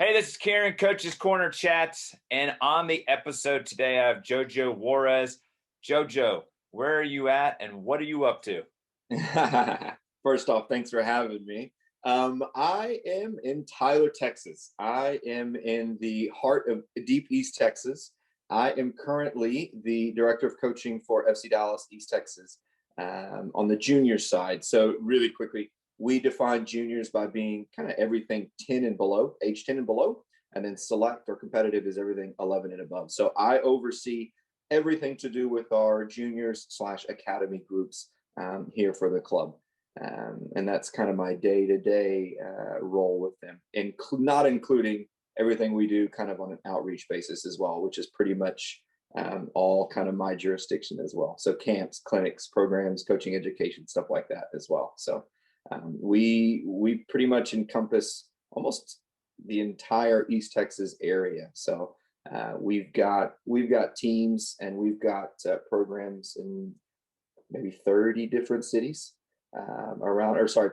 Hey, this is Karen, Coach's Corner Chats, and on the episode today, I have Jojo Juarez. Jojo, where are you at, and what are you up to? First off, thanks for having me. I am in Tyler, Texas. I am in the heart of deep East Texas. I am currently the director of coaching for FC Dallas East Texas on the junior side. So, really quickly, we define juniors by being kind of everything 10 and below, age 10 and below, and then select or competitive is everything 11 and above. So, I oversee everything to do with our juniors slash academy groups here for the club. And that's kind of my day-to-day role with them, not including everything we do kind of on an outreach basis as well, which is pretty much all kind of my jurisdiction as well. So camps, clinics, programs, coaching, education, stuff like that as well. So we pretty much encompass almost the entire East Texas area. So we've got teams and we've got programs in maybe 30 different cities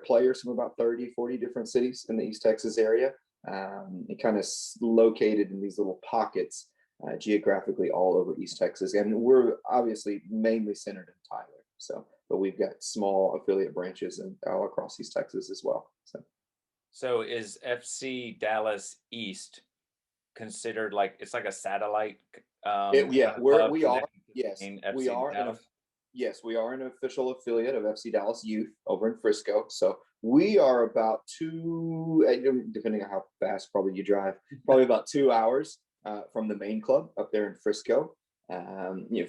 players from about 30, 40 different cities in the East Texas area. It kind of located in these little pockets geographically all over East Texas. And we're obviously mainly centered in Tyler. So, but we've got small affiliate branches all across East Texas as well. So is FC Dallas East considered like it's like a satellite Yeah, club we are. connected to the Yes, main we FC are Dallas? yes, we are an official affiliate of FC Dallas Youth over in Frisco. So we are about depending on how fast probably you drive, probably about 2 hours from the main club up there in Frisco.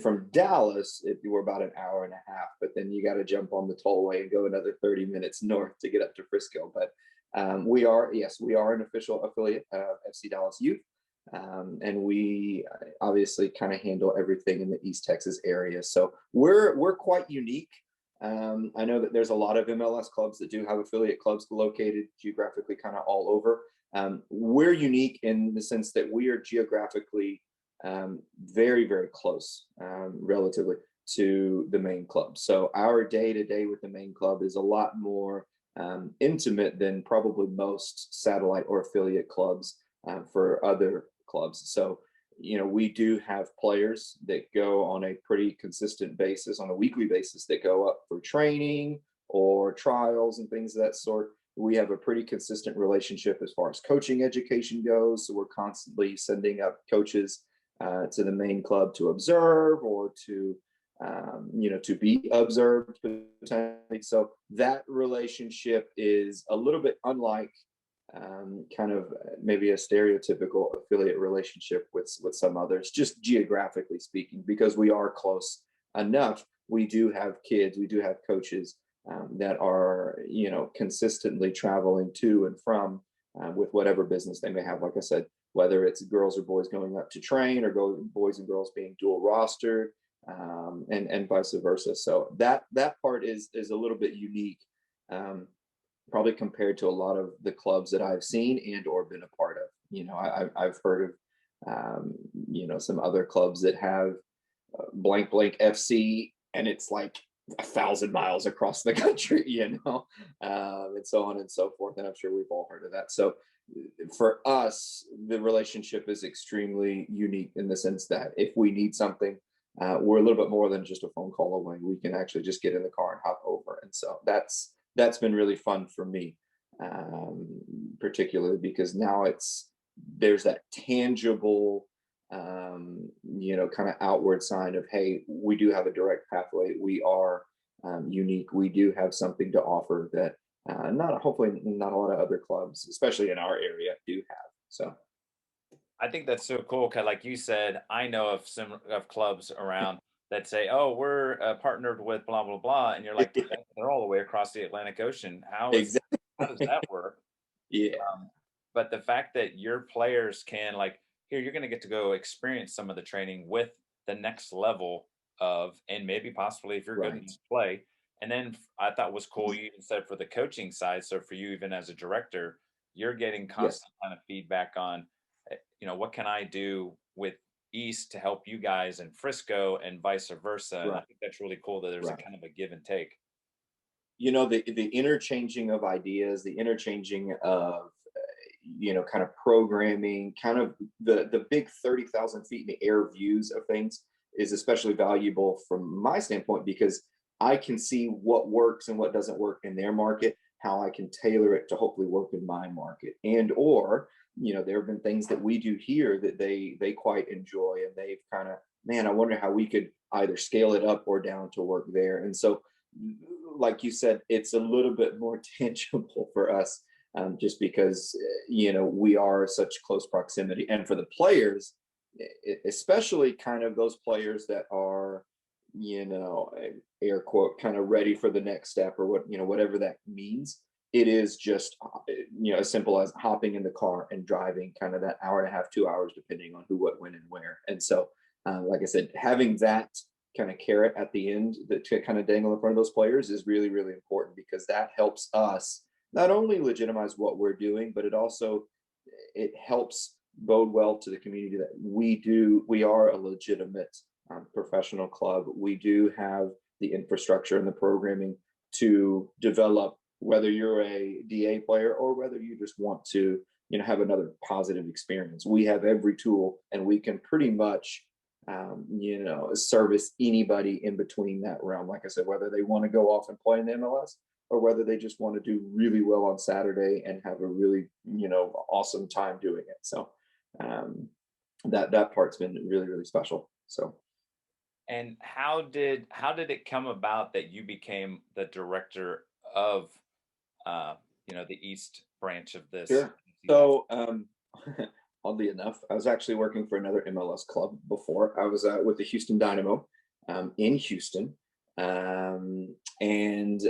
From Dallas, we're about an hour and a half, but then you got to jump on the tollway and go another 30 minutes north to get up to Frisco. But we are an official affiliate of FC Dallas Youth. And we obviously kind of handle everything in the East Texas area. So we're quite unique. I know that there's a lot of MLS clubs that do have affiliate clubs located geographically kind of all over. We're unique in the sense that we are geographically very, very close relatively to the main club. So our day-to-day with the main club is a lot more intimate than probably most satellite or affiliate clubs for other clubs. So, we do have players that go on a pretty consistent basis, on a weekly basis, that go up for training or trials and things of that sort. We have a pretty consistent relationship as far as coaching education goes. So we're constantly sending up coaches to the main club to observe or to be observed potentially. So that relationship is a little bit unlike kind of maybe a stereotypical affiliate relationship with some others, just geographically speaking, because we are close enough. We do have kids, we do have coaches that are, consistently traveling to and from with whatever business they may have. Like I said, whether it's girls or boys going up to train or boys and girls being dual rostered and vice versa. So that part is a little bit unique. Probably compared to a lot of the clubs that I've seen and or been a part of. I've heard of some other clubs that have blank FC, and it's like 1,000 miles across the country, and so on and so forth. And I'm sure we've all heard of that. So for us, the relationship is extremely unique in the sense that if we need something, we're a little bit more than just a phone call away. We can actually just get in the car and hop over. And so that's been really fun for me, particularly because now there's that tangible, kind of outward sign of, hey, we do have a direct pathway. We are unique. We do have something to offer that hopefully not a lot of other clubs, especially in our area, do have. So I think that's so cool. Cause like you said, I know of some of clubs around that say, "Oh, we're partnered with blah blah blah," and you're like, "They're all the way across the Atlantic Ocean. How does exactly. that work?" Yeah. But the fact that your players can like, here, you're going to get to go experience some of the training with the next level of, and maybe possibly if you're good Right. enough to play. And then I thought was cool. You even said for the coaching side. So for you, even as a director, you're getting Yes. constant kind of feedback on, what can I do with East to help you guys in Frisco and vice versa. And I Right. think that's really cool that there's a Right. kind of a give and take. The interchanging of ideas, the interchanging of kind of programming, kind of the big 30,000 feet in the air views of things is especially valuable from my standpoint, because I can see what works and what doesn't work in their market, how I can tailor it to hopefully work in my market. And or there have been things that we do here that they quite enjoy, and they've kind of, man, I wonder how we could either scale it up or down to work there. And so, like you said, it's a little bit more tangible for us, just because we are such close proximity. And for the players, especially kind of those players that are, air quote, kind of ready for the next step, or whatever that means. It is just, as simple as hopping in the car and driving kind of that hour and a half, 2 hours, depending on who, what, when, and where. And so, like I said, having that kind of carrot at the end that to kind of dangle in front of those players is really, really important, because that helps us not only legitimize what we're doing, but it helps bode well to the community that we are a legitimate professional club. We do have the infrastructure and the programming to develop, whether you're a DA player or whether you just want to, have another positive experience. We have every tool, and we can pretty much, service anybody in between that realm. Like I said, whether they want to go off and play in the MLS, or whether they just want to do really well on Saturday and have a really, awesome time doing it. So that part's been really, really special. So. And how did it come about that you became the director of the East branch of this? Sure. So oddly enough, I was actually working for another MLS club before. I was with the Houston Dynamo in Houston, and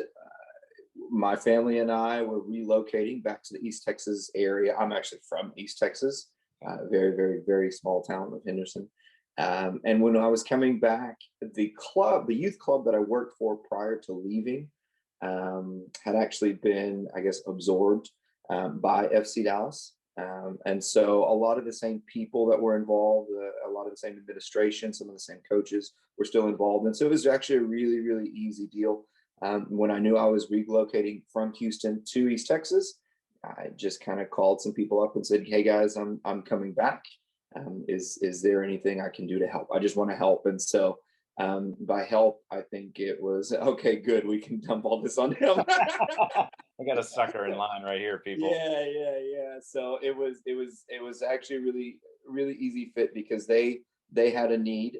my family and I were relocating back to the East Texas area. I'm actually from East Texas, very, very, very small town of Henderson. And when I was coming back, the youth club that I worked for prior to leaving, had actually been, I guess, absorbed by FC Dallas. And so a lot of the same people that were involved, a lot of the same administration, some of the same coaches were still involved. And so it was actually a really, really easy deal. When I knew I was relocating from Houston to East Texas, I just kind of called some people up and said, "Hey guys, I'm coming back. Is there anything I can do to help? I just want to help." And so by help, I think it was, okay, good, we can dump all this on him. I got a sucker in line right here, people. Yeah. So it was actually a really, really easy fit, because they had a need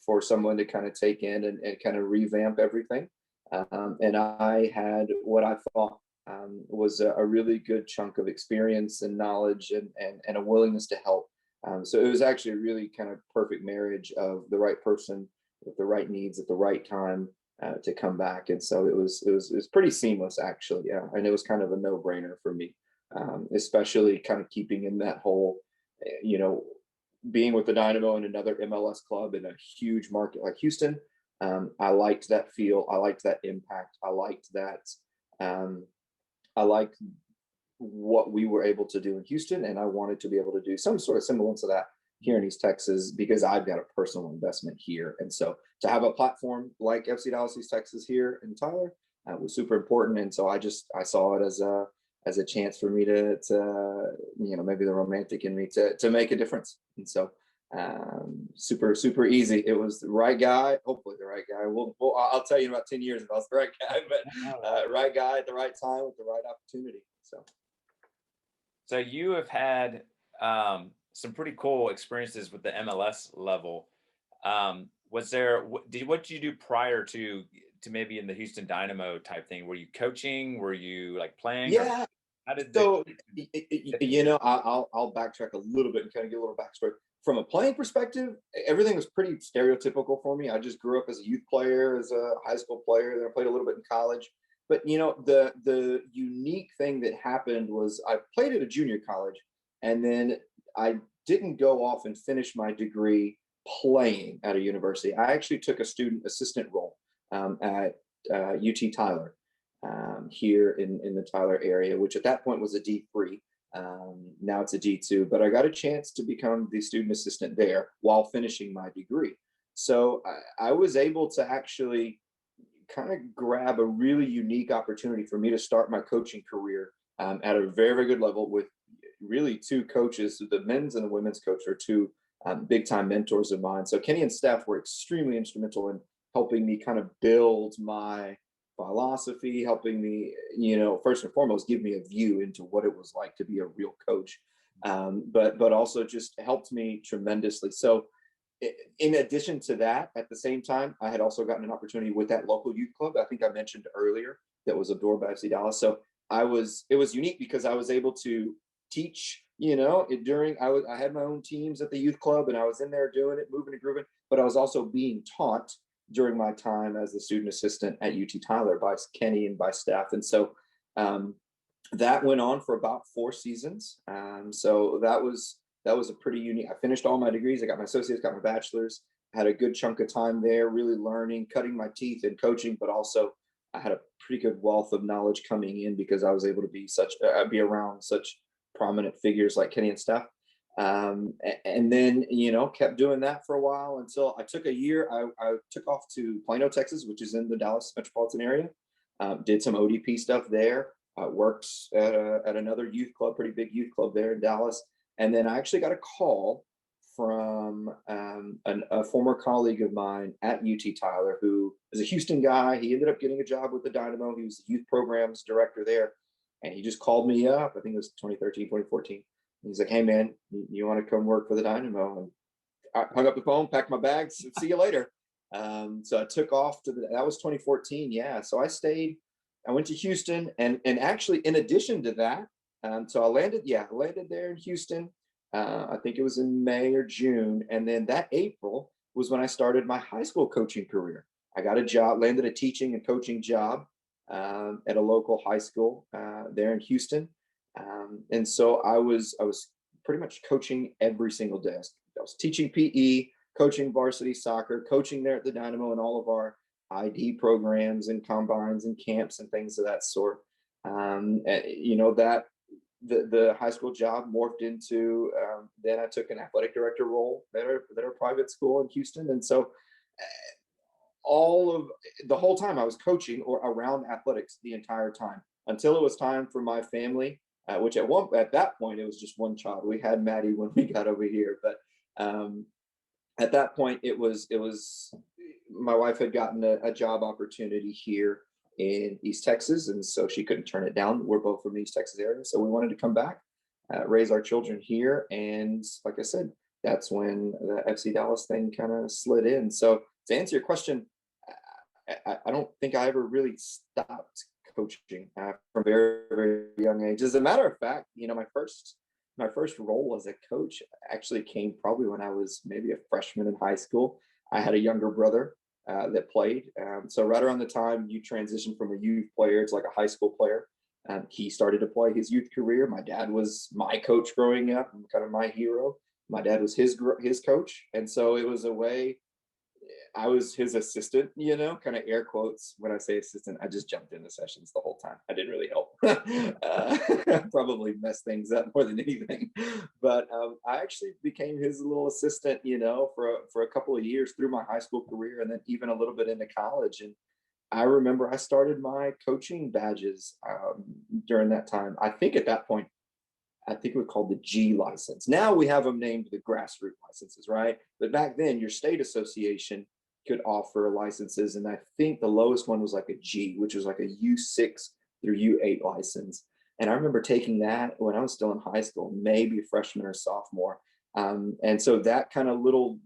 for someone to kind of take in and kind of revamp everything. And I had what I thought was a really good chunk of experience and knowledge and a willingness to help. So it was actually a really kind of perfect marriage of the right person with the right needs at the right time to come back. And so it was pretty seamless, actually. Yeah, and it was kind of a no-brainer for me, especially kind of keeping in that whole, being with the Dynamo and another MLS club in a huge market like Houston. I liked that feel. I liked that impact. I liked that. I liked what we were able to do in Houston, and I wanted to be able to do some sort of semblance of that here in East Texas, because I've got a personal investment here. And so to have a platform like FC Dallas East Texas here in Tyler was super important. And so I saw it as a chance for me to maybe the romantic in me to make a difference. And so super, super easy. It was the right guy, hopefully the right guy. I'll tell you in about 10 years if I was the right guy, but right guy at the right time with the right opportunity. So you have had some pretty cool experiences with the MLS level. What did you do prior to maybe in the Houston Dynamo type thing? Were you coaching? Were you like playing? Yeah. How did so I'll backtrack a little bit and kind of give a little backstory. From a playing perspective, everything was pretty stereotypical for me. I just grew up as a youth player, as a high school player, then I played a little bit in college. But the unique thing that happened was I played at a junior college, and then I didn't go off and finish my degree playing at a university. I actually took a student assistant role at UT Tyler here in the Tyler area, which at that point was a D3. Now it's a D2, but I got a chance to become the student assistant there while finishing my degree. So I was able to actually kind of grab a really unique opportunity for me to start my coaching career at a very, very good level with really two coaches, the men's and the women's coach, are two big time mentors of mine. So Kenny and Steph were extremely instrumental in helping me kind of build my philosophy, helping me, first and foremost, give me a view into what it was like to be a real coach. But also just helped me tremendously. So in addition to that, at the same time, I had also gotten an opportunity with that local youth club I think I mentioned earlier that was absorbed by FC Dallas. So it was unique because I was able to teach, I had my own teams at the youth club and I was in there doing it, moving and grooving, but I was also being taught during my time as the student assistant at UT Tyler by Kenny and by staff. And so that went on for about 4 seasons. So that was a pretty unique. I finished all my degrees. I got my associates, got my bachelor's. I had a good chunk of time there, really learning, cutting my teeth in coaching, but also I had a pretty good wealth of knowledge coming in because I was able to be around such prominent figures like Kenny and Steph. And then, kept doing that for a while until I took a year. I took off to Plano, Texas, which is in the Dallas metropolitan area. Did some ODP stuff there. Worked at another youth club, pretty big youth club there in Dallas. And then I actually got a call from a former colleague of mine at UT Tyler, who is a Houston guy. He ended up getting a job with the Dynamo. He was the youth programs director there. And he just called me up. I think it was 2013, 2014. He's like, hey, man, you want to come work for the Dynamo? And I hung up the phone, packed my bags, see you later. So I took off that was 2014. Yeah. So I went to Houston. And actually, in addition to that, so I landed there in Houston. I think it was in May or June. And then that April was when I started my high school coaching career. I got a job, landed a teaching and coaching job at a local high school there in Houston. And so I was pretty much coaching every single day. I was teaching PE, coaching varsity soccer, coaching there at the Dynamo and all of our ID programs and combines and camps and things of that sort. The high school job morphed into then I took an athletic director role at a private school in Houston. And so all of the whole time I was coaching or around athletics the entire time until it was time for my family, which at that point it was just one child. We had Maddie when we got over here, but at that point it was my wife had gotten a job opportunity here in East Texas, and so she couldn't turn it down. We're both from the East Texas area, so we wanted to come back, raise our children here. And like I said, that's when the FC Dallas thing kind of slid in. So to answer your question, I don't think I ever really stopped coaching from a very, very young age. As a matter of fact, my first role as a coach actually came probably when I was maybe a freshman in high school. I had a younger brother that played. So right around the time you transition from a youth player to like a high school player, he started to play his youth career. My dad was my coach growing up, kind of my hero. My dad was his coach. And so it was a way I was his assistant, kind of air quotes. When I say assistant, I just jumped into sessions the whole time. I didn't really help. Probably messed things up more than anything. But I actually became his little assistant, for a couple of years through my high school career, and then even a little bit into college. And I remember I started my coaching badges during that time. I think at that point, it was called the G license. Now we have them named the grassroots licenses, right? But back then, your state association could offer licenses, and I think the lowest one was like a G, which was like a U6 through U8 license. And I remember taking that when I was still in high school, maybe a freshman or sophomore. And so that kind of little,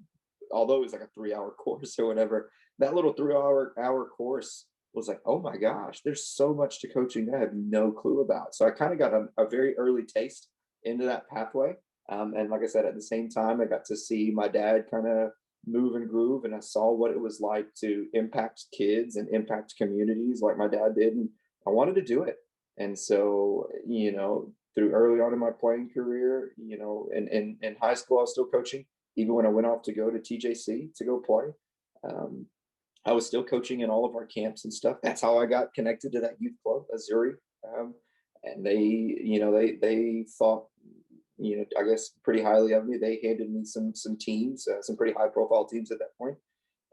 although it was like a 3-hour course or whatever, that little 3-hour course was like, oh my gosh, there's so much to coaching that I have no clue about. So I kind of got a very early taste into that pathway. And like I said, at the same time, I got to see my dad kind of move and groove, and I saw what it was like to impact kids and impact communities like my dad did. And I wanted to do it. And so, through early on in my playing career, in high school, I was still coaching. Even when I went off to go to TJC to go play, I was still coaching in all of our camps and stuff. That's how I got connected to that youth club, Azuri. And they thought, I guess pretty highly of me. They handed me some teams, some pretty high profile teams at that point.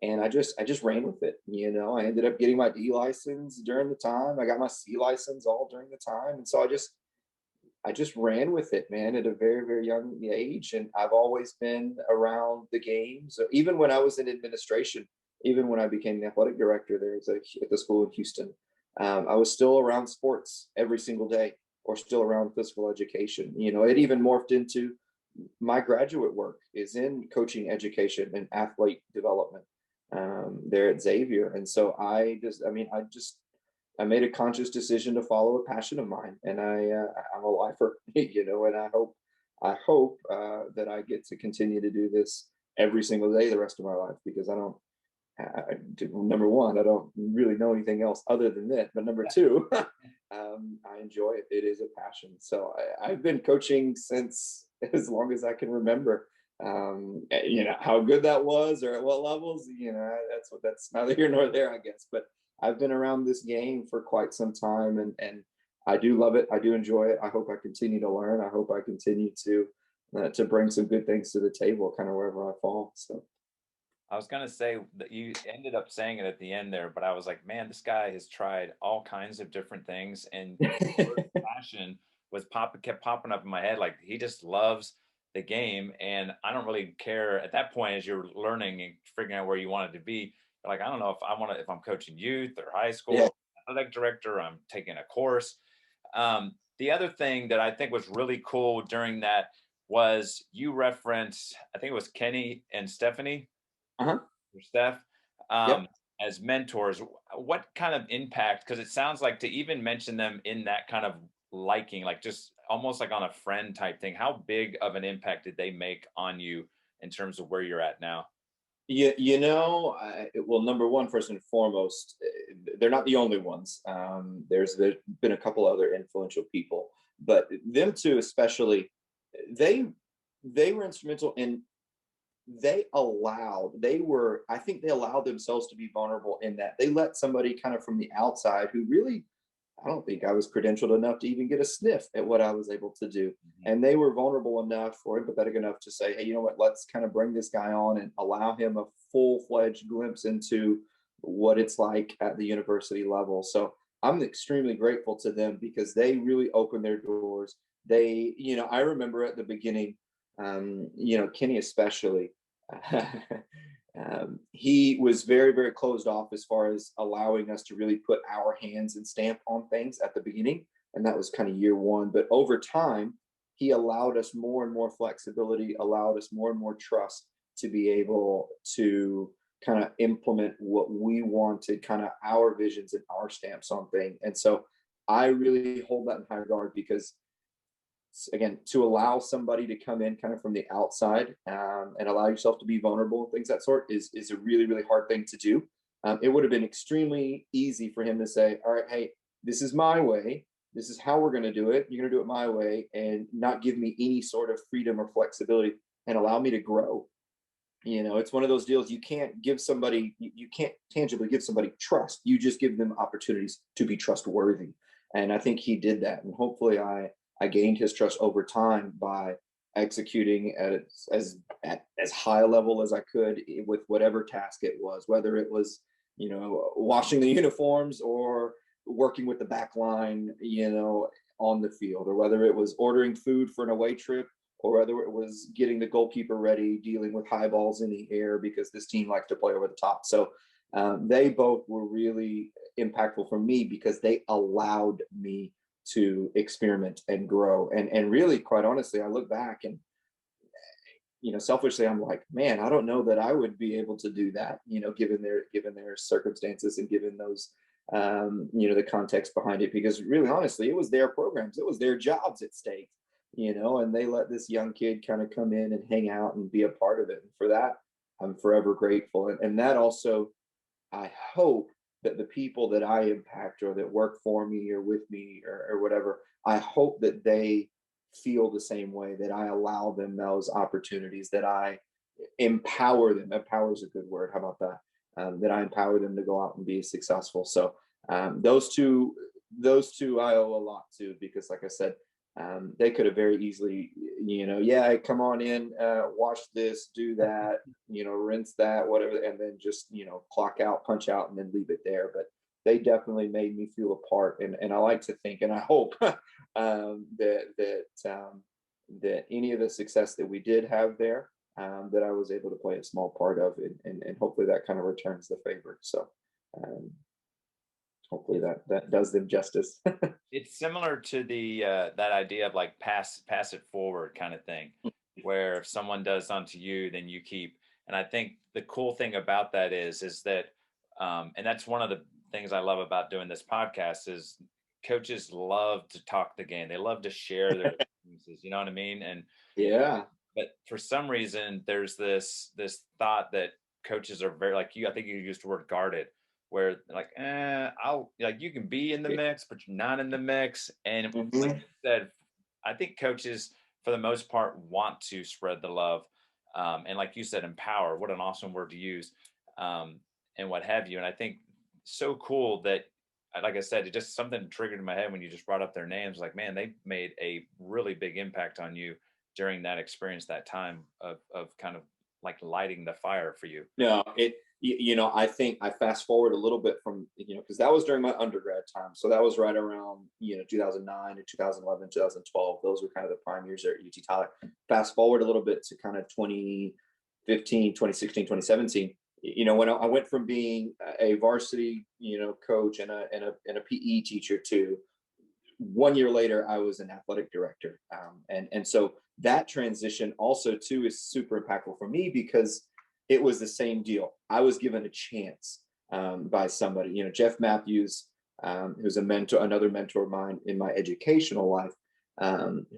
And I just ran with it. I ended up getting my D license during the time. I got my C license all during the time. And so I just ran with it, man, at a very, very young age. And I've always been around the games. Even when I was in administration, even when I became the athletic director there at the school in Houston, I was still around sports every single day, or still around physical education. It even morphed into my graduate work is in coaching education and athlete development there at Xavier. And so I made a conscious decision to follow a passion of mine, and I'm a lifer, and I hope that I get to continue to do this every single day the rest of my life, because number one, I don't really know anything else other than that. But number two, I enjoy it. It is a passion. So I've been coaching since as long as I can remember. How good that was or at what levels, that's neither here nor there, I guess. But I've been around this game for quite some time, and I do love it. I do enjoy it. I hope I continue to learn. I hope I continue to bring some good things to the table, kind of wherever I fall. So I was gonna say that you ended up saying it at the end there, but I was like, man, this guy has tried all kinds of different things, and the word passion kept popping up in my head. Like he just loves the game, and I don't really care at that point as you're learning and figuring out where you wanted to be. Like I don't know if I'm coaching youth or high yeah. school, athletic director, I'm taking a course. The other thing that I think was really cool during that was you referenced, I think it was Kenny and Stephanie Uh-huh. or Steph, Yep. as mentors. What kind of impact? Because it sounds like to even mention them in that kind of liking, like just almost like on a friend type thing. How big of an impact did they make on you in terms of where you're at now? Yeah, well, number one, first and foremost, they're not the only ones. There's been a couple other influential people, but them two especially, they they were instrumental in I think they allowed themselves to be vulnerable in that they let somebody kind of from the outside who really, I don't think I was credentialed enough to even get a sniff at what I was able to do. Mhm. And they were vulnerable enough or empathetic enough to say, hey, you know what, let's kind of bring this guy on and allow him a full-fledged glimpse into what it's like at the university level. So I'm extremely grateful to them because they really opened their doors. I remember at the beginning, Kenny especially, he was very, very closed off as far as allowing us to really put our hands and stamp on things at the beginning. And that was kind of year one. But over time, he allowed us more and more flexibility, allowed us more and more trust to be able to kind of implement what we wanted, kind of our visions and our stamps on things. And so I really hold that in high regard because again, to allow somebody to come in kind of from the outside and allow yourself to be vulnerable and things that sort is a really, really hard thing to do. It would have been extremely easy for him to say, all right, hey, this is my way, this is how we're going to do it, you're going to do it my way, and not give me any sort of freedom or flexibility and allow me to grow. It's one of those deals. You can't tangibly give somebody trust, you just give them opportunities to be trustworthy. And I think he did that, and hopefully I gained his trust over time by executing at as high a level as I could with whatever task it was, whether it was, washing the uniforms or working with the back line, on the field, or whether it was ordering food for an away trip, or whether it was getting the goalkeeper ready, dealing with high balls in the air because this team likes to play over the top. So they both were really impactful for me because they allowed me to experiment and grow. And really, quite honestly, I look back and, selfishly, I'm like, man, I don't know that I would be able to do that, given their circumstances and given those, the context behind it, because really, honestly, it was their programs, it was their jobs at stake, and they let this young kid kind of come in and hang out and be a part of it. And for that, I'm forever grateful. And that also, I hope that the people that I impact or that work for me or with me or whatever, I hope that they feel the same way, that I allow them those opportunities, that I empower them. Empower is a good word. How about that? That I empower them to go out and be successful. So those two I owe a lot to, because like I said, they could have very easily, yeah, come on in, wash this, do that, rinse that, whatever, and then just, clock out, punch out, and then leave it there. But they definitely made me feel a part. And I like to think, and I hope that any of the success that we did have there, that I was able to play a small part of it, and hopefully that kind of returns the favor. So um, hopefully that does them justice. It's similar to the that idea of like pass it forward kind of thing, where if someone does unto you, then you keep. And I think the cool thing about that is that, and that's one of the things I love about doing this podcast is coaches love to talk the game. They love to share their experiences. You know what I mean? And Yeah. but for some reason, there's this thought that coaches are very like you. I think you used the word guarded, where like, I'll like you can be in the mix, but you're not in the mix. And like Mhm. you said, I think coaches for the most part want to spread the love, and like you said, empower. What an awesome word to use, and what have you. And I think so cool that. Like I said, it just something triggered in my head when you just brought up their names. Like, man, they made a really big impact on you during that experience, that time of kind of like lighting the fire for you. No, I think I fast forward a little bit from, because that was during my undergrad time. So that was right around, 2009 to 2011, 2012. Those were kind of the prime years there at UT Tyler. Fast forward a little bit to kind of 2015, 2016, 2017. When I went from being a varsity, coach and a PE teacher to 1 year later, I was an athletic director. And so that transition also too is super impactful for me because it was the same deal. I was given a chance by somebody, Jeff Matthews, who's another mentor of mine in my educational life,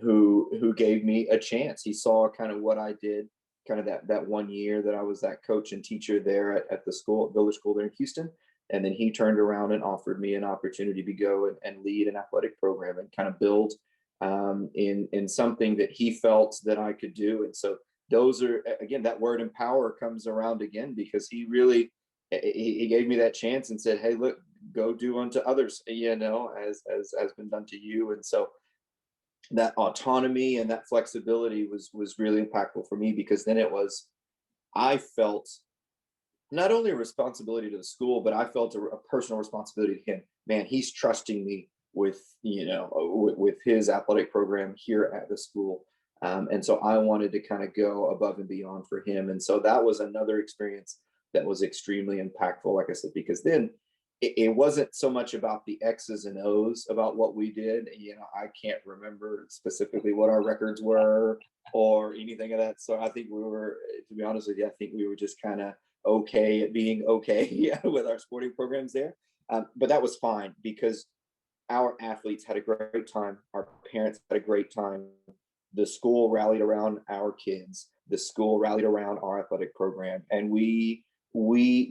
who gave me a chance. He saw kind of what I did, kind of that 1 year that I was that coach and teacher there at the school, Village School there in Houston. And then he turned around and offered me an opportunity to go and lead an athletic program and kind of build in something that he felt that I could do. And so those are, again, that word empower comes around again because he gave me that chance and said, hey, look, go do unto others, as has been done to you. And so that autonomy and that flexibility was really impactful for me because then I felt not only a responsibility to the school, but I felt a personal responsibility to him. Man, he's trusting me with, with his athletic program here at the school. And so I wanted to kind of go above and beyond for him. And so that was another experience that was extremely impactful, like I said, because then it wasn't so much about the X's and O's about what we did. I can't remember specifically what our records were or anything of that. So I think to be honest with you, I think we were just kind of okay at being okay with our sporting programs there. But that was fine because our athletes had a great time. Our parents had a great time. The school rallied around our kids. The school rallied around our athletic program. And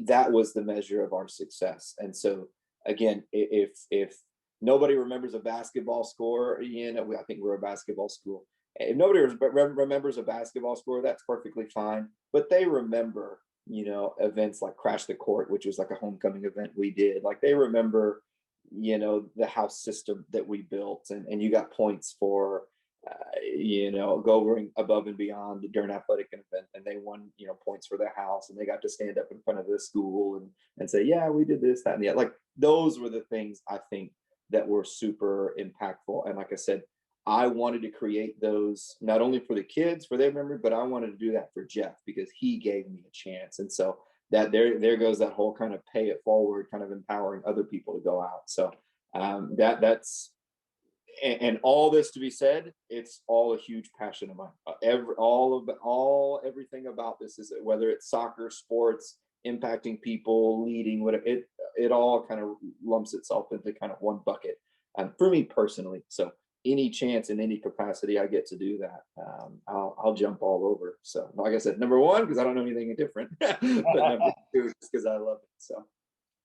that was the measure of our success. And so again, if nobody remembers a basketball score, I think we're a basketball school. If nobody remembers a basketball score, that's perfectly fine. But they remember events like Crash the Court, which was like a homecoming event we did. Like they remember, the house system that we built, and you got points for, going above and beyond during athletic event, and they won, points for their house, and they got to stand up in front of the school and say, yeah, we did this, that, and the other. Like those were the things I think that were super impactful. And like I said, I wanted to create those not only for the kids, for their memory, but I wanted to do that for Jeff because he gave me a chance. And so that there goes that whole kind of pay it forward, kind of empowering other people to go out. So that's and all this to be said, it's all a huge passion of mine. Everything about this is whether it's soccer, sports, impacting people, leading, whatever, it all kind of lumps itself into kind of one bucket for me personally. So any chance in any capacity I get to do that, I'll jump all over. So like I said, number one, because I don't know anything different, but number two, just because I love it. So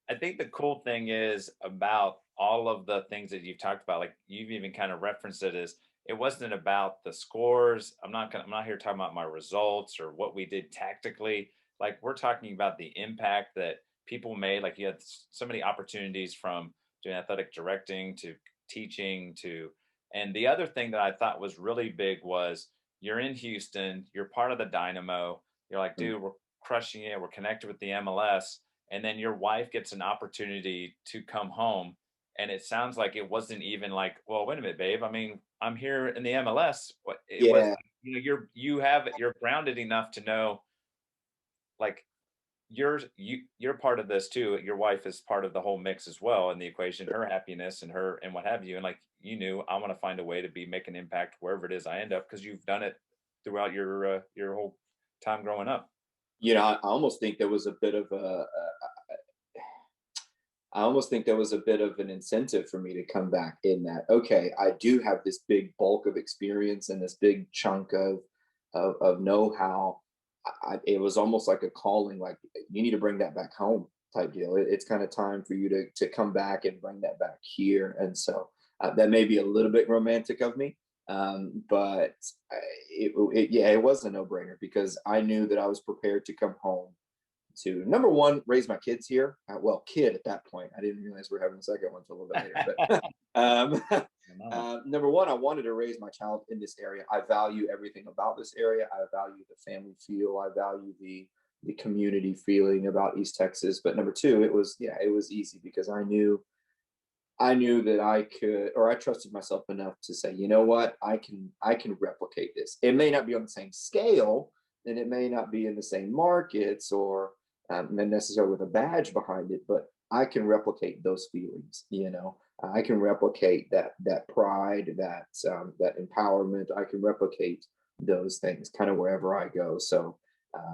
I think the cool thing is about all of the things that you've talked about, like you've even kind of referenced it, is it wasn't about the scores. I'm not here talking about my results or what we did tactically. Like we're talking about the impact that people made. Like you had so many opportunities from doing athletic directing to teaching to, and the other thing that I thought was really big was you're in Houston, you're part of the Dynamo. You're like, dude, we're crushing it. We're connected with the MLS, and then your wife gets an opportunity to come home, and it sounds like it wasn't even like, well, wait a minute, babe. I mean, I'm here in the MLS. What it was, Yeah. you know, you're grounded enough to know, like, you're part of this too. Your wife is part of the whole mix as well in the equation, her happiness and her and what have you. And like, you knew, I want to find a way to be make an impact wherever it is I end up, because you've done it throughout your whole time growing up. I almost think there was a bit of I almost think there was a bit of an incentive for me to come back, in that, okay, I do have this big bulk of experience and this big chunk of know-how. It was almost like a calling, like, you need to bring that back home type deal. It's kind of time for you to come back and bring that back here. And so that may be a little bit romantic of me, but yeah, it was a no-brainer, because I knew that I was prepared to come home to, number one, raise my kids here. Well, kid at that point. I didn't realize we're having a second one until a little bit later. But number one, I wanted to raise my child in this area. I value everything about this area. I value the family feel. I value the community feeling about East Texas. But number two, it was easy, because I knew that I could, or I trusted myself enough to say, you know what, I can replicate this. It may not be on the same scale, and it may not be in the same markets, or necessarily with a badge behind it, but I can replicate those feelings. I can replicate that pride, that empowerment. I can replicate those things kind of wherever I go. So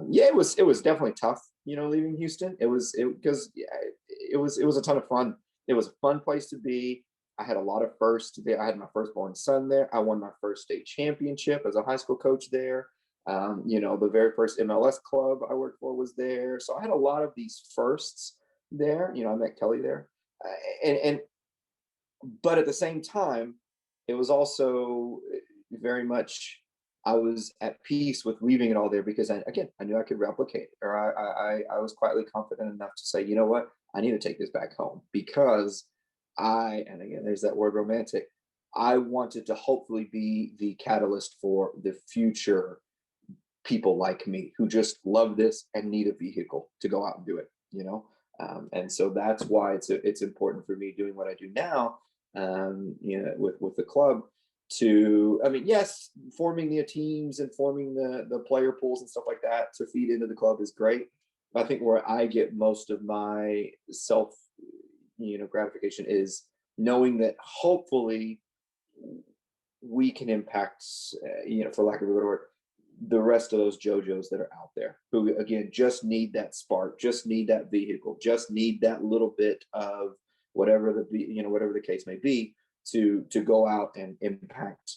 yeah, it was definitely tough, leaving Houston. It was a ton of fun. It was a fun place to be. I had a lot of firsts there. I had my firstborn son there. I won my first state championship as a high school coach there. The very first MLS club I worked for was there. So I had a lot of these firsts there. I met Kelly there. And but at the same time, it was also very much, I was at peace with leaving it all there, because I knew I could replicate it, or I was quietly confident enough to say, you know what, I need to take this back home, because and again, there's that word romantic. I wanted to hopefully be the catalyst for the future people like me who just love this and need a vehicle to go out and do it. And so that's why it's important for me doing what I do now, with the club, to, I mean, yes, forming the teams and forming the player pools and stuff like that to feed into the club is great. I think where I get most of my self, gratification is knowing that hopefully we can impact, for lack of a better word, the rest of those JoJos that are out there, who again just need that spark, just need that vehicle, just need that little bit of whatever the case may be, to go out and impact,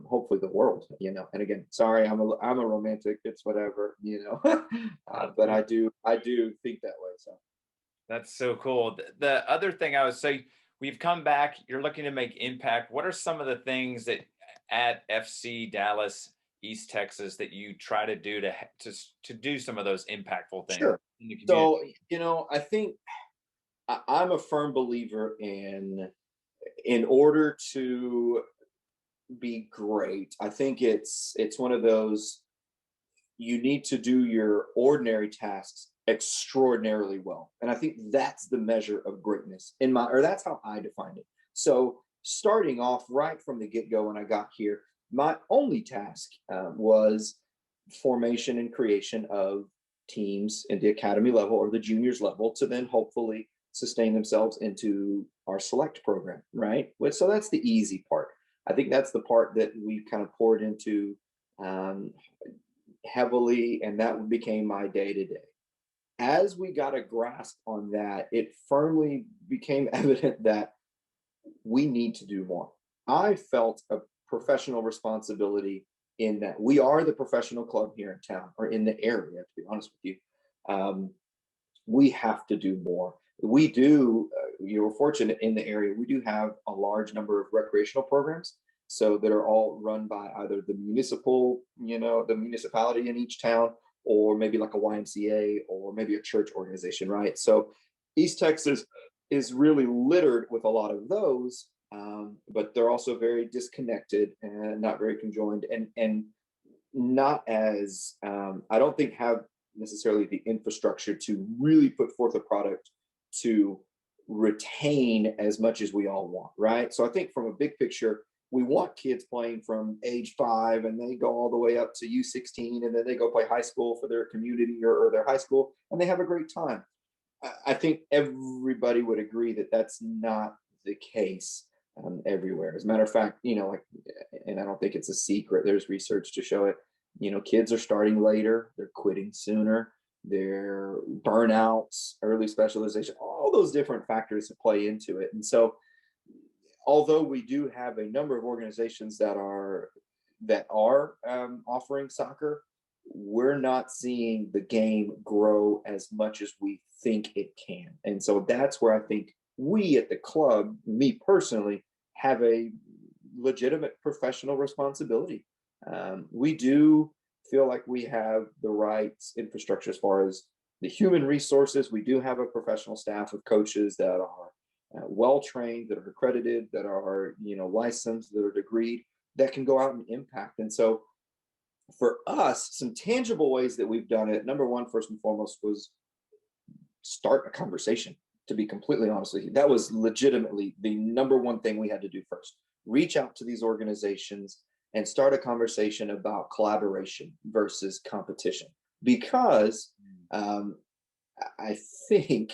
hopefully the world. And again, sorry, I'm a romantic. It's whatever, but I do think that way. So That's so cool. The other thing I would say, we've come back. You're looking to make impact. What are some of the things that at FC Dallas, East Texas, that you try to do to do some of those impactful things sure. in the community? So I think I'm a firm believer in order to be great, I think it's one of those, you need to do your ordinary tasks extraordinarily well. And I think that's the measure of greatness or that's how I define it. So starting off right from the get-go, when I got here, my only task was formation and creation of teams in the academy level or the juniors level, to then hopefully sustain themselves into our select program, right? So that's the easy part. I think that's the part that we kind of poured into heavily, and that became my day to day. As we got a grasp on that, it firmly became evident that we need to do more. I felt a professional responsibility in that we are the professional club here in town, or in the area, to be honest with you. We have to do more. We do, you're fortunate in the area, we do have a large number of recreational programs. So that are all run by either the municipality in each town, or maybe like a YMCA, or maybe a church organization, right? So East Texas is really littered with a lot of those, but they're also very disconnected and not very conjoined, and not as, I don't think have necessarily the infrastructure to really put forth a product to retain as much as we all want, right? So I think from a big picture, we want kids playing from age 5 and they go all the way up to U16, and then they go play high school for their community or their high school, and they have a great time. I think everybody would agree that that's not the case everywhere. As a matter of fact, like, and I don't think it's a secret, there's research to show it, kids are starting later, they're quitting sooner, their burnouts, early specialization, all those different factors that play into it. And so, although we do have a number of organizations that are offering soccer, we're not seeing the game grow as much as we think it can. And so that's where I think we at the club, me personally, have a legitimate professional responsibility. We do feel like we have the right infrastructure as far as the human resources. We do have a professional staff of coaches that are well trained, that are accredited, that are licensed, that are degreed, that can go out and impact. And so for us, some tangible ways that we've done it, number one, first and foremost, was start a conversation. To be completely honest with you, that was legitimately the number one thing we had to do first. Reach out to these organizations and start a conversation about collaboration versus competition, because I think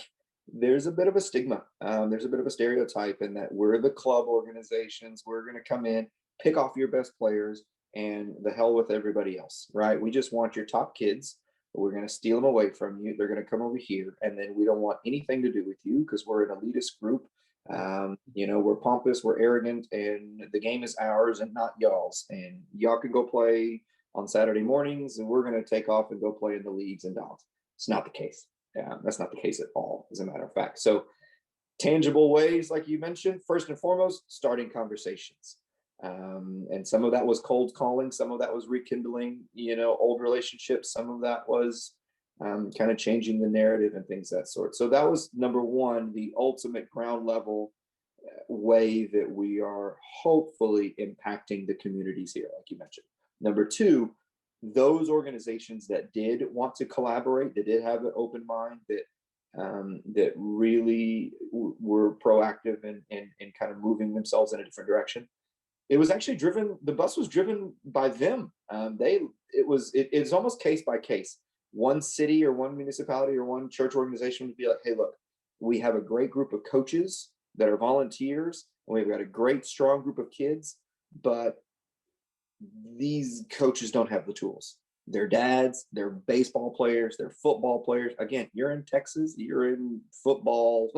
there's a bit of a stigma. There's a bit of a stereotype in that we're the club organizations. We're going to come in, pick off your best players, and the hell with everybody else, right? We just want your top kids. We're going to steal them away from you. They're going to come over here, and then we don't want anything to do with you because we're an elitist group. We're pompous, we're arrogant, and the game is ours and not y'all's. And y'all can go play on Saturday mornings, and we're going to take off and go play in the leagues and dogs. It's not the case. That's not the case at all, as a matter of fact. So tangible ways, like you mentioned, first and foremost, starting conversations. And some of that was cold calling, some of that was rekindling, old relationships, some of that was kind of changing the narrative and things of that sort. So that was number one, the ultimate ground level way that we are hopefully impacting the communities here, like you mentioned. Number two, those organizations that did want to collaborate, that did have an open mind, that really were proactive and kind of moving themselves in a different direction. It was actually the bus was driven by them. It's almost case by case. One city or one municipality or one church organization would be like, hey, look, we have a great group of coaches that are volunteers, and we've got a great, strong group of kids, but these coaches don't have the tools. They're dads, they're baseball players, they're football players. Again, you're in Texas, you're in football,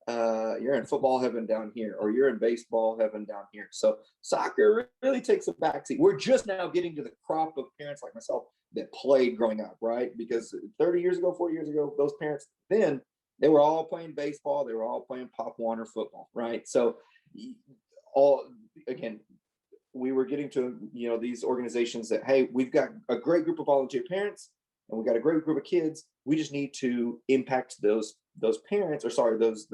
you're in football heaven down here, or you're in baseball heaven down here. So soccer really takes a backseat. We're just now getting to the crop of parents like myself that played growing up, right? Because 30 years ago, 40 years ago, those parents then, they were all playing baseball, they were all playing Pop Warner football, right? So again, we were getting to these organizations that, hey, we've got a great group of volunteer parents and we got a great group of kids. We just need to impact those parents, or sorry, those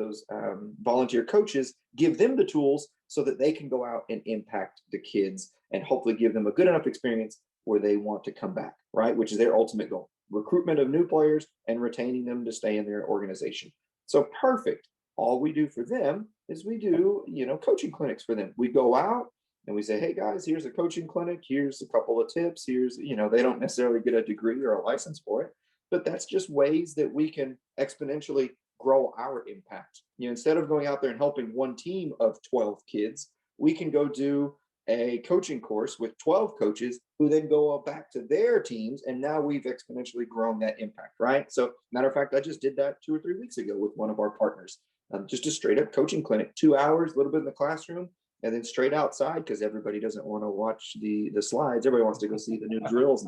volunteer coaches, give them the tools so that they can go out and impact the kids and hopefully give them a good enough experience where they want to come back, right? Which is their ultimate goal: recruitment of new players and retaining them to stay in their organization. So perfect. All we do for them is we do coaching clinics for them. We go out and we say, hey guys, here's a coaching clinic, here's a couple of tips, here's, they don't necessarily get a degree or a license for it, but that's just ways that we can exponentially grow our impact. Instead of going out there and helping one team of 12 kids, we can go do a coaching course with 12 coaches who then go back to their teams, and now we've exponentially grown that impact, right? So matter of fact, I just did that 2 or 3 weeks ago with one of our partners. Just a straight up coaching clinic, 2 hours, a little bit in the classroom, and then straight outside, because everybody doesn't want to watch the slides. Everybody wants to go see the new drills,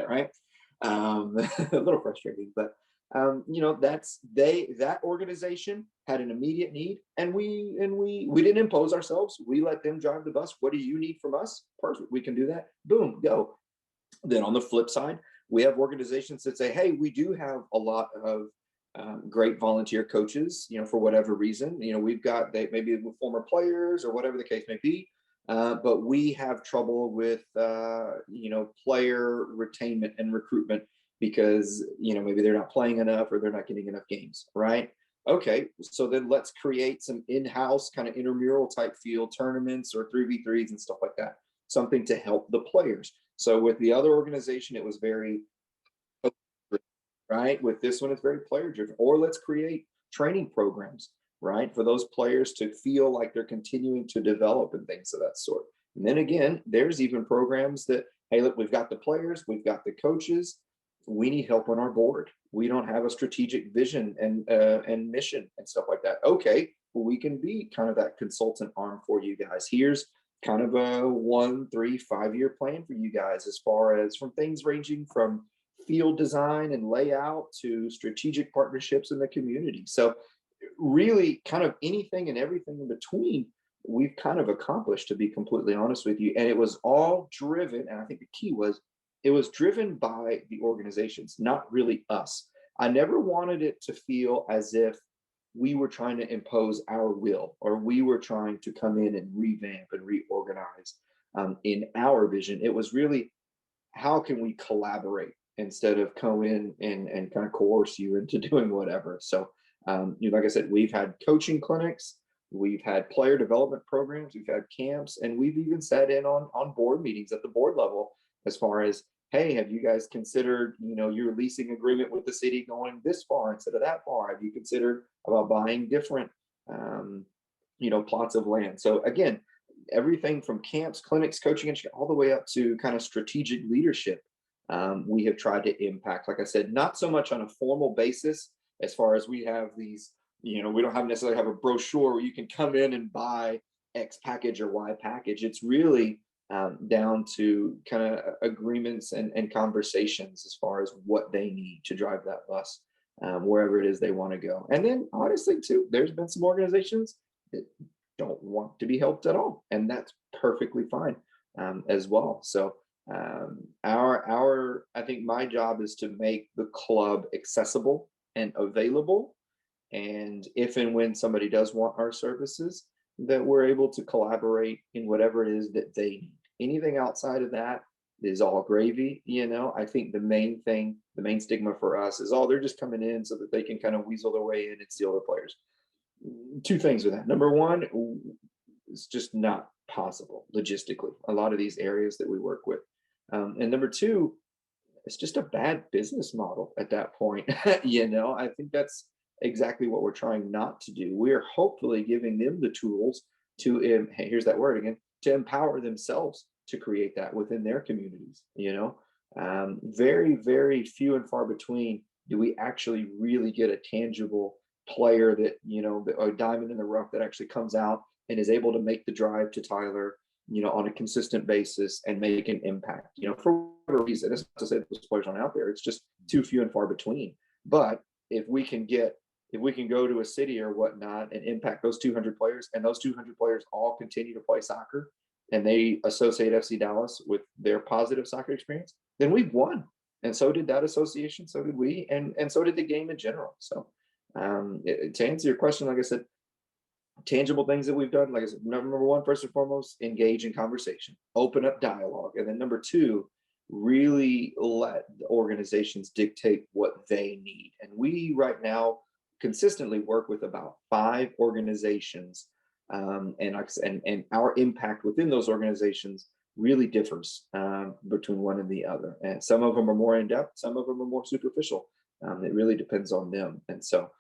right? A little frustrating, but that organization had an immediate need, and we didn't impose ourselves. We let them drive the bus. What do you need from us? Perfect, we can do that. Boom, go. Then on the flip side, we have organizations that say, hey, we do have a lot of great volunteer coaches, for whatever reason, we've got, they maybe former players or whatever the case may be, but we have trouble with, player retainment and recruitment, because, maybe they're not playing enough or they're not getting enough games, right? Okay, so then let's create some in-house kind of intramural type field tournaments or 3v3s and stuff like that, something to help the players. So with the other organization, it was very, right? With this one, it's very player driven. Or let's create training programs, right, for those players to feel like they're continuing to develop and things of that sort. And then again, there's even programs that, hey, look, we've got the players, we've got the coaches, we need help on our board. We don't have a strategic vision and mission and stuff like that. Okay, well, we can be kind of that consultant arm for you guys. Here's kind of a 1, 3, 5-year plan for you guys, as far as from things ranging from field design and layout to strategic partnerships in the community. So really kind of anything and everything in between we've kind of accomplished, to be completely honest with you. And it was all driven, and I think the key was it was driven by the organizations, not really us. I never wanted it to feel as if we were trying to impose our will, or we were trying to come in and revamp and reorganize in our vision. It was really, how can we collaborate instead of come in and kind of coerce you into doing whatever. So, like I said, we've had coaching clinics, we've had player development programs, we've had camps, and we've even sat in on board meetings at the board level, as far as, hey, have you guys considered, your leasing agreement with the city going this far instead of that far? Have you considered about buying different, plots of land? So again, everything from camps, clinics, coaching, all the way up to kind of strategic leadership. We have tried to impact, like I said, not so much on a formal basis, as far as we have these, we don't necessarily have a brochure where you can come in and buy X package or Y package. It's really down to kind of agreements and conversations as far as what they need to drive that bus wherever it is they want to go. And then honestly too, there's been some organizations that don't want to be helped at all, and that's perfectly fine as well. So I think my job is to make the club accessible and available, and if and when somebody does want our services, that we're able to collaborate in whatever it is that they need. Anything outside of that is all gravy. I think the main stigma for us is, they're just coming in so that they can kind of weasel their way in and steal the players. Two things with that. Number one, it's just not possible logistically, a lot of these areas that we work with. And number two, it's just a bad business model at that point. I think that's exactly what we're trying not to do. We're hopefully giving them the tools to, hey, here's that word again, to empower themselves to create that within their communities. Very, very few and far between do we actually really get a tangible player that, a diamond in the rough that actually comes out and is able to make the drive to Tyler, on a consistent basis and make an impact, for whatever reason. It's not to say that those players aren't out there. It's just too few and far between. But if we can go to a city or whatnot and impact those 200 players, and those 200 players all continue to play soccer, and they associate FC Dallas with their positive soccer experience, then we've won. And so did that association, so did we, and so did the game in general. So to answer your question, like I said, tangible things that we've done, like I said, number one, first and foremost, engage in conversation, open up dialogue. And then number two, really let the organizations dictate what they need. And we right now consistently work with about 5 organizations, and our impact within those organizations really differs between one and the other. And some of them are more in depth, some of them are more superficial. It really depends on them. And so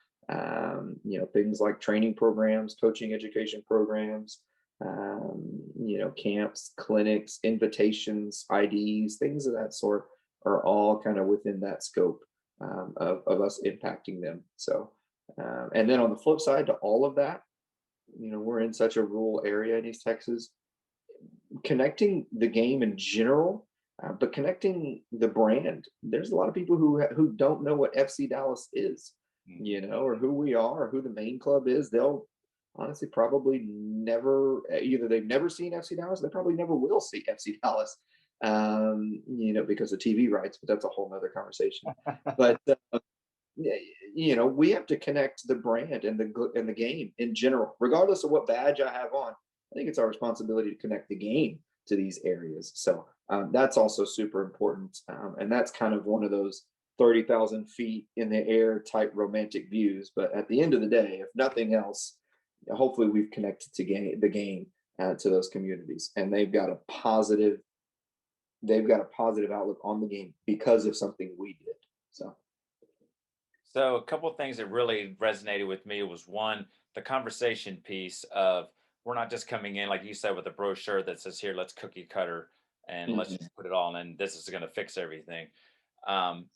things like training programs, coaching education programs, camps, clinics, invitations, IDs, things of that sort are all kind of within that scope of us impacting them. So, and then on the flip side to all of that, we're in such a rural area in East Texas, connecting the game in general, but connecting the brand. There's a lot of people who don't know what FC Dallas is, or who we are, or who the main club is. They'll honestly probably never, either they've never seen FC Dallas, they probably never will see FC Dallas, because of TV rights, but that's a whole nother conversation. But we have to connect the brand and the game in general, regardless of what badge I have on. I think it's our responsibility to connect the game to these areas. So that's also super important. And that's kind of one of those 30,000 feet in the air type romantic views. But at the end of the day, if nothing else, hopefully we've connected to the game to those communities, and they've got a positive outlook on the game because of something we did. So a couple of things that really resonated with me was one, the conversation piece of we're not just coming in like you said with a brochure that says here, let's cookie cutter and let's Mhm. just put it all in. This is going to fix everything. Um,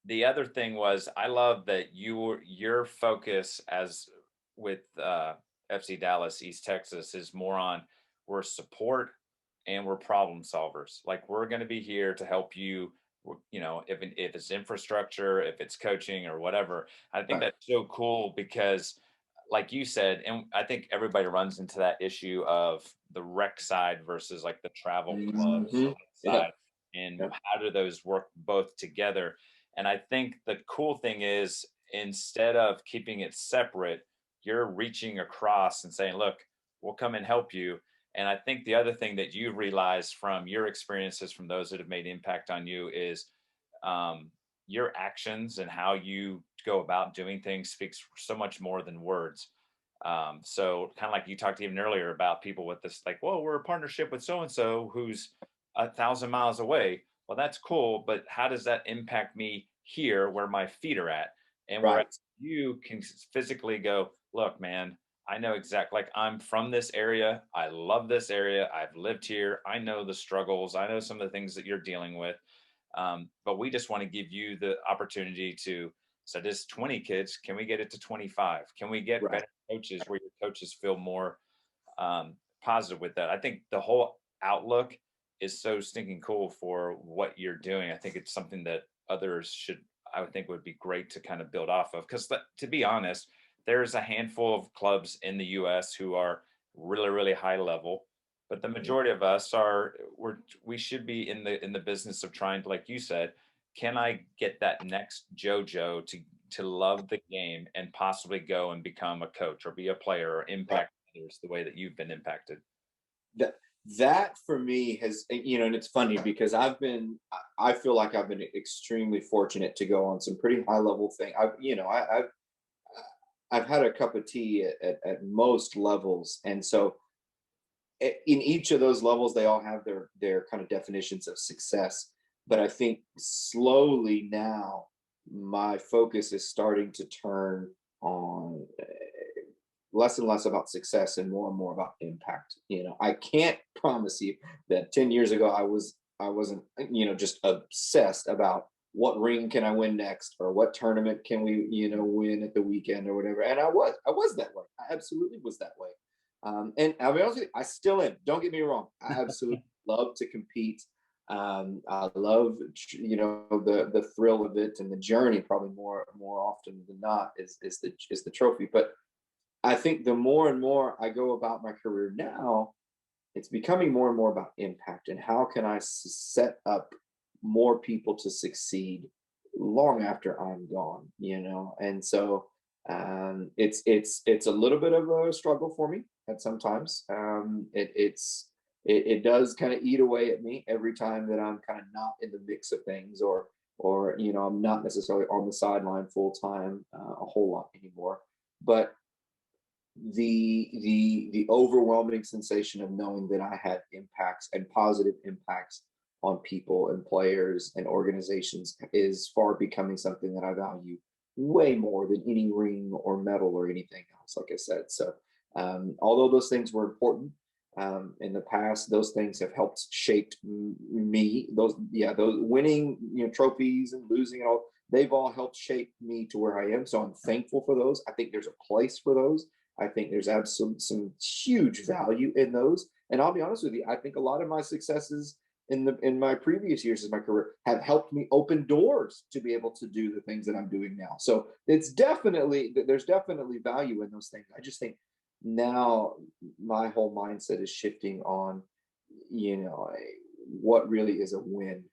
the other thing was I love that your focus as with FC Dallas East Texas is more on we're support and we're problem solvers. Like we're going to be here to help you. If it's infrastructure, if it's coaching or whatever. I think Right. that's so cool because, like you said, and I think everybody runs into that issue of the rec side versus like the travel clubs Hmm. Yeah. side, and Yeah. how do those work both together? And I think the cool thing is instead of keeping it separate, you're reaching across and saying, look, we'll come and help you. And I think the other thing that you realize from your experiences from those that have made impact on you is um, your actions and how you go about doing things speaks so much more than words. So kind of like you talked even earlier about people with this, like, well, we're a partnership with so and so who's 1,000 miles away. Well, that's cool, but how does that impact me here where my feet are at? And whereas Right. you can physically go, look, man, I know exactly, like, I'm from this area. I love this area. I've lived here. I know the struggles. I know some of the things that you're dealing with. But we just want to give you the opportunity to, so this 20 kids, can we get it to 25? Can we get Right. better coaches where your coaches feel more positive with that? I think the whole outlook is so stinking cool for what you're doing. I think it's something that others should, I would think would be great to kind of build off of. Because to be honest, there's a handful of clubs in the US who are really, really high level, but the majority of us we should be in the business of trying to, like you said, can I get that next Jojo to love the game and possibly go and become a coach or be a player or Right. impact others the way that you've been impacted? That that for me has, and it's funny because I feel like I've been extremely fortunate to go on some pretty high level thing. I've had a cup of tea at most levels, and so in each of those levels, they all have their kind of definitions of success. But I think slowly now, my focus is starting to turn on less and less about success and more about impact. I can't promise you that 10 years ago I wasn't just obsessed about what ring can I win next or what tournament can we win at the weekend or whatever. And I was that way. I absolutely was that way. And I'll be honest with you, I still am. Don't get me wrong. I absolutely love to compete. I love the thrill of it and the journey. Probably more often than not is the trophy. But I think the more and more I go about my career now, it's becoming more and more about impact and how can I set up more people to succeed long after I'm gone. And so it's a little bit of a struggle for me at sometimes. It does kind of eat away at me every time that I'm kind of not in the mix of things, or I'm not necessarily on the sideline full time a whole lot anymore. But the overwhelming sensation of knowing that I had impacts and positive impacts on people and players and organizations is far becoming something that I value way more than any ring or medal or anything else, like I said. So although those things were important in the past, those things have helped shaped me. Those winning trophies and losing and all, they've all helped shape me to where I am. So I'm thankful for those. I think there's a place for those. I think there's absolutely some huge value in those. And I'll be honest with you, I think a lot of my successes in my previous years of my career have helped me open doors to be able to do the things that I'm doing now. So there's definitely value in those things. I just think now my whole mindset is shifting on, you know, what really is a win,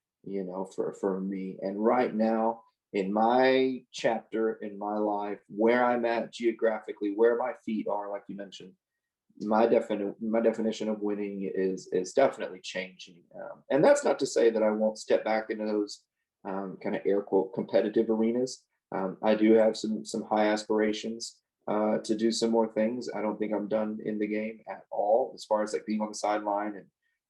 for me. And right now, in my chapter in my life, where I'm at geographically, where my feet are, like you mentioned, my definition of winning is definitely changing. And that's not to say that I won't step back into those kind of air quote competitive arenas. I do have some high aspirations to do some more things. I don't think I'm done in the game at all as far as like being on the sideline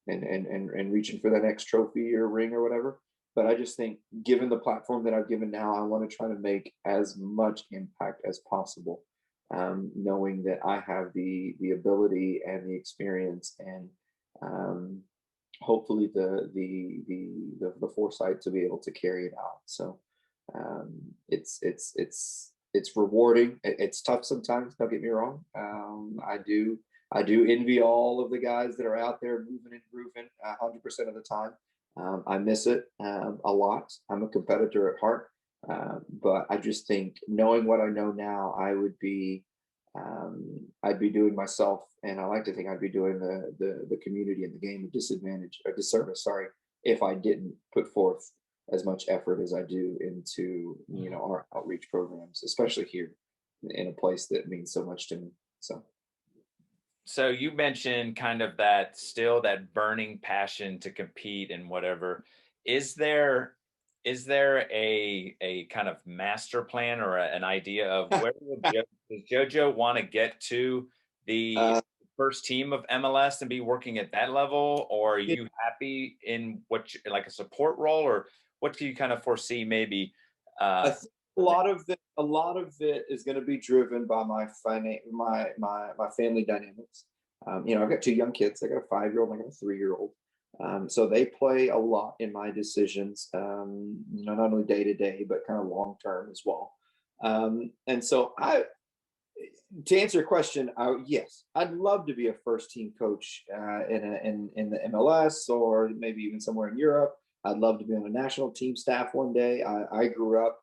and reaching for the next trophy or ring or whatever. But I just think, given the platform that I've given now, I want to try to make as much impact as possible, knowing that I have the ability and the experience and hopefully the foresight to be able to carry it out. So it's rewarding. It's tough sometimes. Don't get me wrong. I do envy all of the guys that are out there moving and grooving 100% of the time. I miss it a lot. I'm a competitor at heart, but I just think, knowing what I know now, I'd be doing myself, and I like to think I'd be doing the community and the game a disservice, sorry, if I didn't put forth as much effort as I do into our outreach programs, especially here in a place that means so much to me. So you mentioned kind of that burning passion to compete and whatever. Is there a kind of master plan or an idea of where does JoJo want to get to the first team of MLS and be working at that level, or are you happy in like a support role, or what do you kind of foresee maybe? I think a lot of it is going to be driven by my family dynamics. I've got two young kids. I got a 5-year-old and I got a 3-year-old. So they play a lot in my decisions, not only day to day, but kind of long term as well. And so to answer your question, yes, I'd love to be a first team coach in the MLS or maybe even somewhere in Europe. I'd love to be on a national team staff one day. I grew up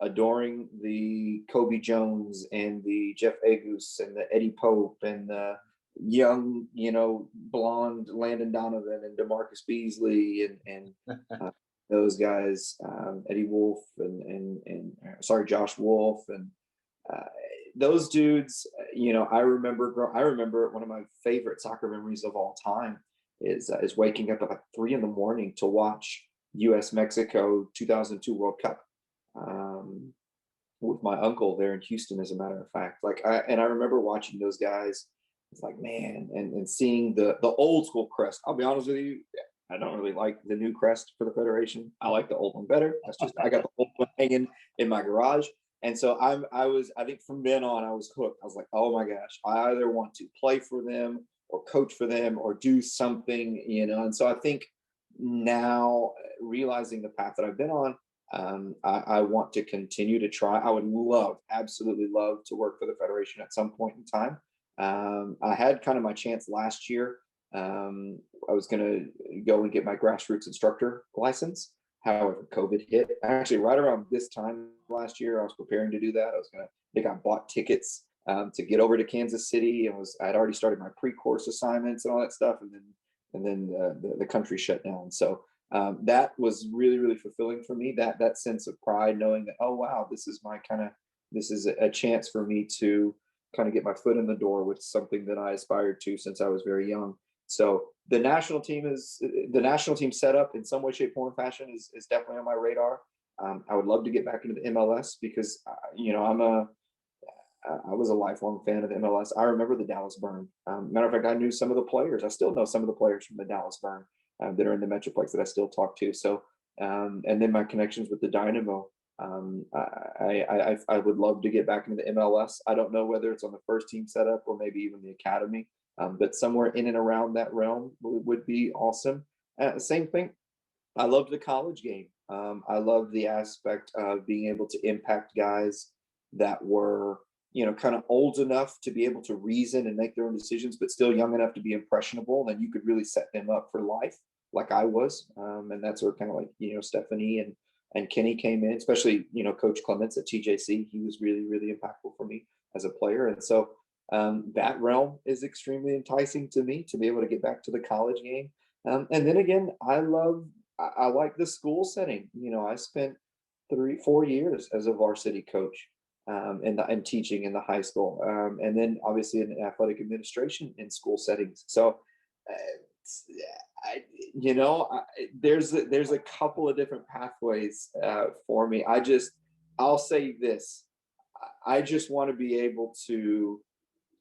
adoring the Kobe Jones and the Jeff Agus and the Eddie Pope and the young, blonde Landon Donovan and DeMarcus Beasley and those guys, Eddie Wolf and Josh Wolf and those dudes. I remember one of my favorite soccer memories of all time is waking up at like 3 a.m. to watch U.S. Mexico 2002 World Cup with my uncle there in Houston, as a matter of fact. I remember watching those guys. It's like, man, and seeing the old school crest. I'll be honest with you, I don't really like the new crest for the Federation. I like the old one better. That's just, I got the old one hanging in my garage. And so I think from then on, I was hooked. I was like, oh my gosh, I either want to play for them or coach for them or do something, And so I think now, realizing the path that I've been on, I want to continue to try. I would absolutely love to work for the Federation at some point in time. I had kind of my chance last year. I was going to go and get my grassroots instructor license. However, COVID hit. Actually, right around this time last year, I was preparing to do that. I think I bought tickets to get over to Kansas City, and I'd already started my pre-course assignments and all that stuff, and then the country shut down. So that was really, really fulfilling for me. That sense of pride, knowing that, oh wow, this is a chance for me to kind of get my foot in the door with something that I aspired to since I was very young. So the national team setup in some way, shape, form, fashion is definitely on my radar. I would love to get back into the MLS because I was a lifelong fan of the MLS. I remember the Dallas Burn. Matter of fact, I knew some of the players. I still know some of the players from the Dallas Burn that are in the Metroplex that I still talk to. So, and then my connections with the Dynamo. I would love to get back into the MLS. I don't know whether it's on the first team setup or maybe even the academy, but somewhere in and around that realm would be awesome. Same thing. I love the college game. I love the aspect of being able to impact guys that were, kind of old enough to be able to reason and make their own decisions, but still young enough to be impressionable. And you could really set them up for life, like I was. And that's where kind of like, Stephanie and Kenny came in, especially, Coach Clements at TJC. He was really, really impactful for me as a player. And so that realm is extremely enticing to me to be able to get back to the college game. And then again, I like the school setting. I spent 3-4 years as a varsity coach and teaching in the high school. And then obviously in athletic administration in school settings. So there's a couple of different pathways for me. I'll say this: I just want to be able to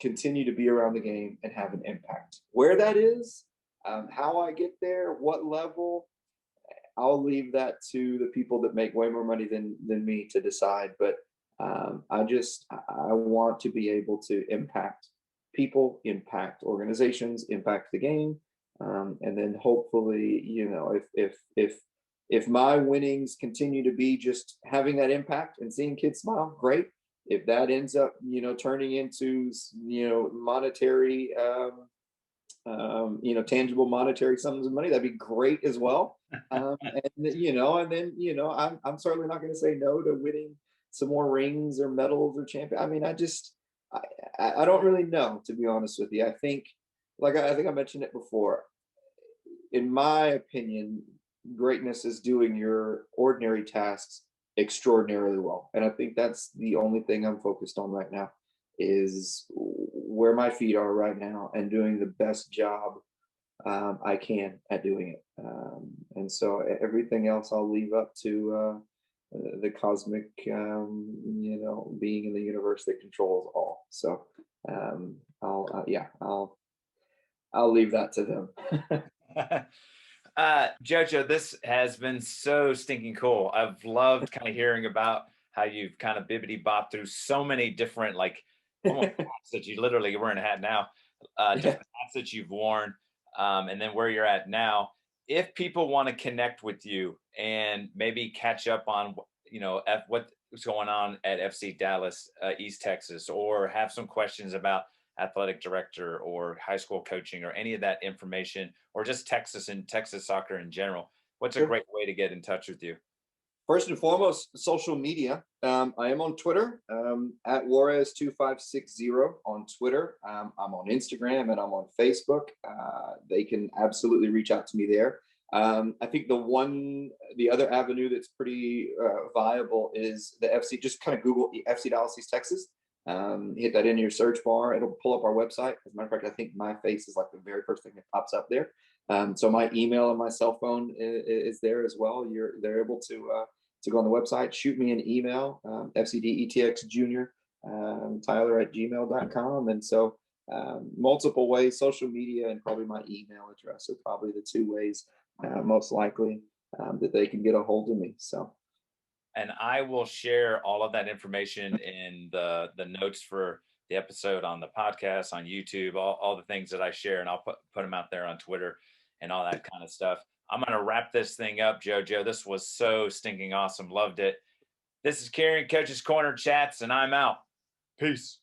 continue to be around the game and have an impact. Where that is, how I get there, what level, I'll leave that to the people that make way more money than me to decide. But I want to be able to impact people, impact organizations, impact the game, and then hopefully, if my winnings continue to be just having that impact and seeing kids smile, great. If that ends up, turning into, monetary, tangible monetary sums of money, that'd be great as well. And then, I'm certainly not going to say no to winning some more rings or medals or champion. I mean, I don't really know, to be honest with you. I think I mentioned it before. In my opinion, greatness is doing your ordinary tasks extraordinarily well. And I think that's the only thing I'm focused on right now, is where my feet are right now and doing the best job I can at doing it. And so everything else I'll leave up to the cosmic, being in the universe that controls all. So I'll leave that to them. Jojo, this has been so stinking cool. I've loved kind of hearing about how you've kind of bibbity bopped through so many different, like, almost hats that you literally, you're wearing a hat now, different hats that you've worn, and then where you're at now. If people want to connect with you and maybe catch up on, what's going on at FC Dallas, East Texas, or have some questions about athletic director or high school coaching or any of that information, or just Texas and Texas soccer in general, what's a great way to get in touch with you? First and foremost, social media. I am on Twitter, at Juarez2560 on Twitter. I'm on Instagram and I'm on Facebook. They can absolutely reach out to me there. I think the other avenue that's pretty viable is the FC. Just kind of Google FC Dallas East Texas. Hit that in your search bar. It'll pull up our website. As a matter of fact, I think my face is like the very first thing that pops up there. So my email and my cell phone is there as well. They're able to go on the website, shoot me an email, fcdetxjr, tyler@gmail.com. And so multiple ways, social media and probably my email address are probably the two ways most likely that they can get a hold of me. So. And I will share all of that information in the notes for the episode on the podcast, on YouTube, all the things that I share, and I'll put them out there on Twitter and all that kind of stuff. I'm going to wrap this thing up, Jojo. This was so stinking awesome. Loved it. This is Carrying Coach's Corner Chats, and I'm out. Peace.